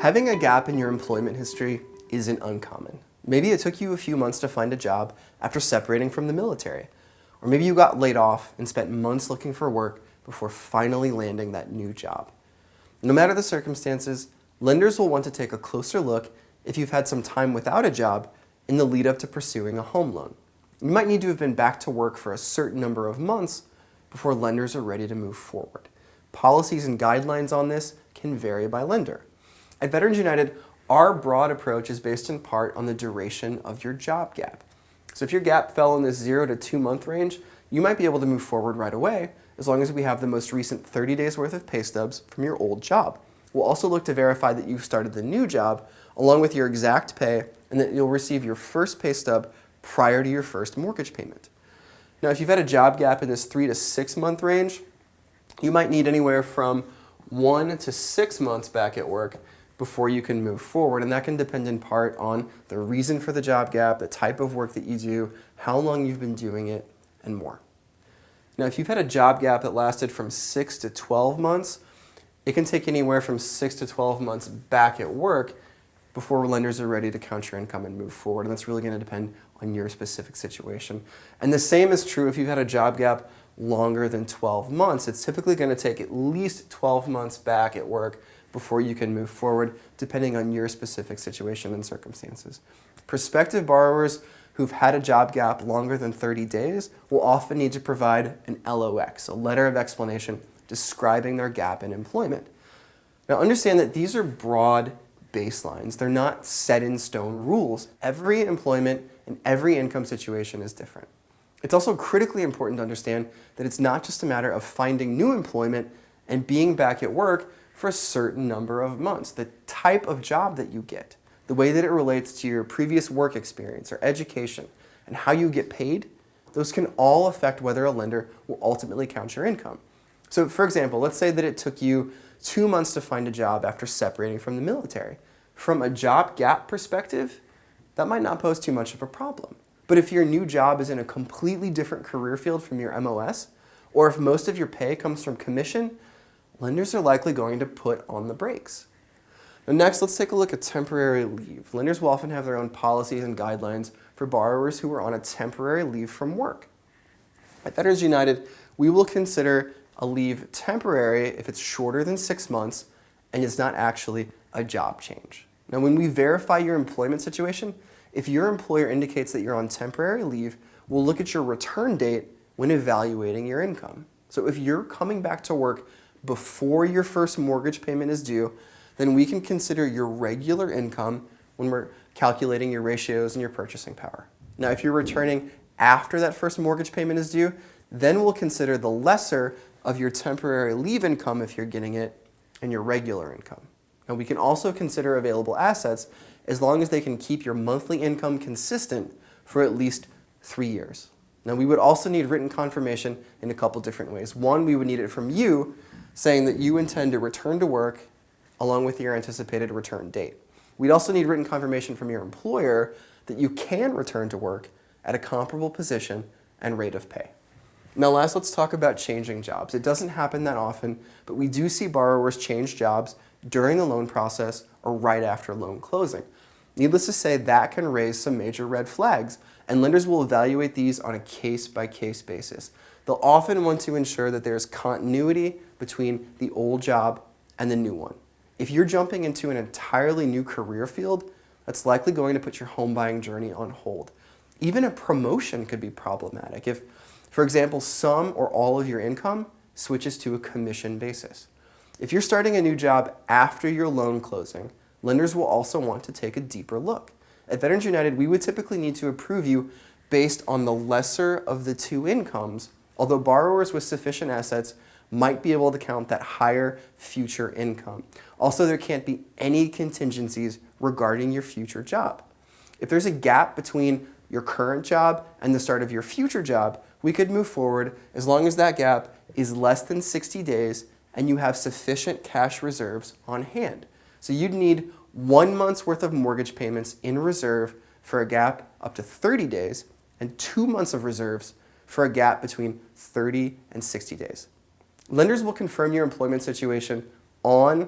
Having a gap in your employment history isn't uncommon. Maybe it took you a few months to find a job after separating from the military. Or maybe you got laid off and spent months looking for work before finally landing that new job. No matter the circumstances, lenders will want to take a closer look if you've had some time without a job in the lead up to pursuing a home loan. You might need to have been back to work for a certain number of months before lenders are ready to move forward. Policies and guidelines on this can vary by lender. At Veterans United, our broad approach is based in part on the duration of your job gap. So if your gap fell in this 0 to 2 month range, you might be able to move forward right away as long as we have the most recent 30 days worth of pay stubs from your old job. We'll also look to verify that you've started the new job along with your exact pay and that you'll receive your first pay stub prior to your first mortgage payment. Now, if you've had a job gap in this 3 to 6 month range, you might need anywhere from 1 to 6 months back at work before you can move forward, and that can depend in part on the reason for the job gap, the type of work that you do, how long you've been doing it, and more. Now, if you've had a job gap that lasted from 6 to 12 months, it can take anywhere from 6 to 12 months back at work before lenders are ready to count your income and move forward, and that's really going to depend on your specific situation. And the same is true if you've had a job gap longer than 12 months. It's typically going to take at least 12 months back at work before you can move forward, depending on your specific situation and circumstances. Prospective borrowers who've had a job gap longer than 30 days will often need to provide an LOX, a letter of explanation describing their gap in employment. Now understand that these are broad baselines. They're not set in stone rules. Every employment and every income situation is different. It's also critically important to understand that it's not just a matter of finding new employment and being back at work for a certain number of months. The type of job that you get, the way that it relates to your previous work experience or education, and how you get paid, those can all affect whether a lender will ultimately count your income. So for example, let's say that it took you 2 months to find a job after separating from the military. From a job gap perspective, that might not pose too much of a problem. But if your new job is in a completely different career field from your MOS, or if most of your pay comes from commission, lenders are likely going to put on the brakes. Now next, let's take a look at temporary leave. Lenders will often have their own policies and guidelines for borrowers who are on a temporary leave from work. At Veterans United, we will consider a leave temporary if it's shorter than 6 months and it's not actually a job change. Now when we verify your employment situation, if your employer indicates that you're on temporary leave, we'll look at your return date when evaluating your income. So if you're coming back to work before your first mortgage payment is due, then we can consider your regular income when we're calculating your ratios and your purchasing power. Now, if you're returning after that first mortgage payment is due, then we'll consider the lesser of your temporary leave income if you're getting it and your regular income. Now, we can also consider available assets as long as they can keep your monthly income consistent for at least 3 years. Now, we would also need written confirmation in a couple different ways. One, we would need it from you saying that you intend to return to work along with your anticipated return date. We'd also need written confirmation from your employer that you can return to work at a comparable position and rate of pay. Now last, let's talk about changing jobs. It doesn't happen that often, but we do see borrowers change jobs during the loan process or right after loan closing. Needless to say, that can raise some major red flags, and lenders will evaluate these on a case-by-case basis. They'll often want to ensure that there's continuity between the old job and the new one. If you're jumping into an entirely new career field, that's likely going to put your home buying journey on hold. Even a promotion could be problematic if, for example, some or all of your income switches to a commission basis. If you're starting a new job after your loan closing, lenders will also want to take a deeper look. At Veterans United, we would typically need to approve you based on the lesser of the two incomes, although borrowers with sufficient assets might be able to count that higher future income. Also, there can't be any contingencies regarding your future job. If there's a gap between your current job and the start of your future job, we could move forward as long as that gap is less than 60 days and you have sufficient cash reserves on hand. So you'd need 1 month's worth of mortgage payments in reserve for a gap up to 30 days and 2 months of reserves for a gap between 30 and 60 days. Lenders will confirm your employment situation on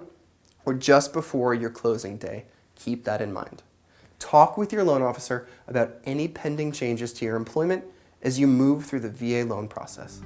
or just before your closing day. Keep that in mind. Talk with your loan officer about any pending changes to your employment as you move through the VA loan process.